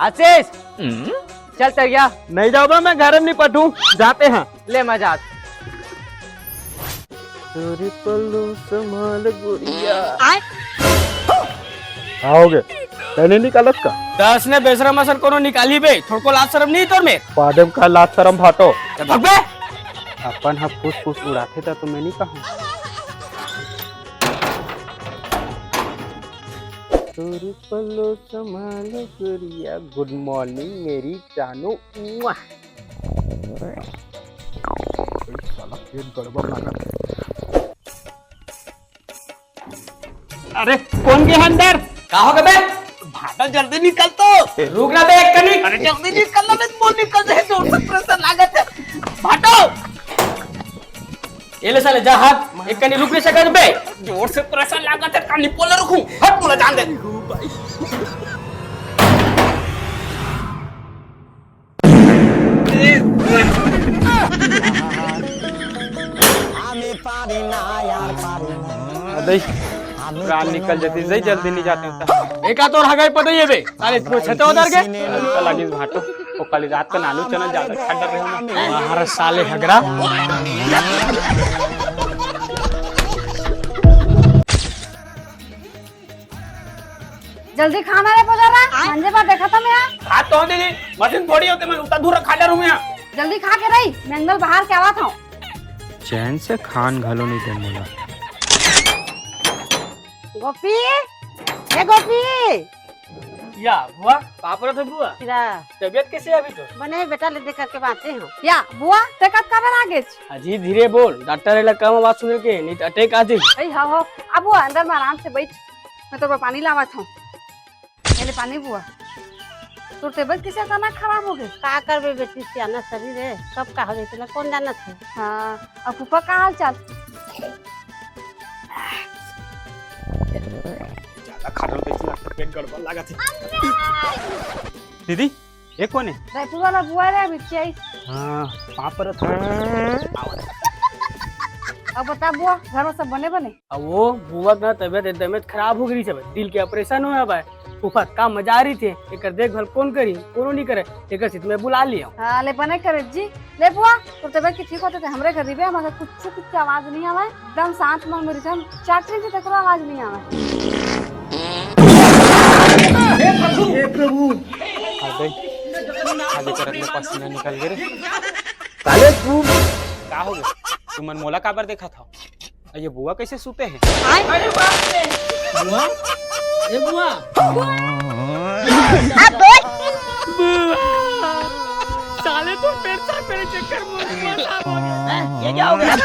आशीष चल गया। नहीं जाऊंगा मैं, घर नहीं पटू, जाते हैं। ले मजाक। तेरी पल्लू संभाल गुड़िया। आओगे तने निकालत का 10 ने बेशरम असर कोनो निकाली बे, थोड़को लाज शर्म नहीं तोर में। पादम का लात शरम भाटो भग बे। अपन हम फूस फूस उड़ाते था तो मैं नहीं कहूँ। तेरी पल्लू संभाल गुड़िया। गुड मॉर्निंग मेरी जानू। साला पेट गड़बड़ लगा। अरे कौन के अंदर का हो गए बे? भाटा जल्दी निकल तो। रुक ना बे एक कनी। अरे जल्दी निकल ना बे, बहुत निकल है, जोर से प्रेशर लागत है। भाटो ये ले साले जा हाथ, एक कनी रुक नहीं सकत बे, जोर से प्रेशर लागत है, कनी पोले रखूं, हट मुला जान दे। अरे प्राण निकल जाती सही, जल्दी नहीं जाते होता। एक आत और हगाई पड़े ये बे, साले तू छते उधर के कल लगी भाटो वो कल रात का नालू चना ज्यादा ठंडा रहे ना। हर साले हगरा। जल्दी खाना रे पुजारा, संजय बार देखा था मैं। हाथ तो दीदी, मशीन थोड़ी होते, मैं उतना दूर खाड़ा रहूं यहाँ। जल्दी खा के रही, मैंगल बाहर के आवा था। चैन से खान घलो नहीं दे मोला। गोपी, ये गोपी। या बुआ, पापड़ तो बुआ, तबीयत कैसे है अभी तो? बने बेटा ले दे करके बातें हो। या बुआ, तेकत का बना गेच। अजी धीरे बोल, डॉक्टर एला कम आवाज सुन के नहीं तो अटैक आ जाए। ए हां हो, अब बुआ अंदर में आराम से बैठ, मैं तो पानी लावा था। पहले पानी बुआ। तो तबीयत कैसे अचानक खराब हो गई? का करबे बेटी, सियाना शरीर है, कब का हो गई कौन जानत है। हां, अब फूफा का हाल चाल? ज्यादा खाटल कैसे लगता, पेट गड़बड़ लगा थी। दीदी ये कौन है? रायपुर वाला बुआ रे बिच्ची आई। हां पापड़ था। अब बता बुआ, घर में सब बने बने? अब वो बुआ का तबीयत एकदम खराब हो गई, सब दिल के ऑपरेशन हुआ भाई। फूफा काम मजा आ रही थी, एक देखभाल कौन करी, कोनो नहीं करे, एक सित में बुला लिया। हां ले बने करे जी। ले बुआ, तो तबीयत की ठीक होते थे हमरे घर रिबे, मगर कुछ आवाज नहीं आवे, एकदम शांत मन मेरी जान, चाटरी से तक आवाज नहीं आवे। हे प्रभु आ गई आगे करत में पसीना निकल गए रे। साले तू का हो गया? तू मन मोला काबर देखा था? ये बुआ कैसे सूते हैं? अरे बाप रे बुआ, ए बुआ, साले तो पेट से मेरे चक्कर में ये क्या हो गया?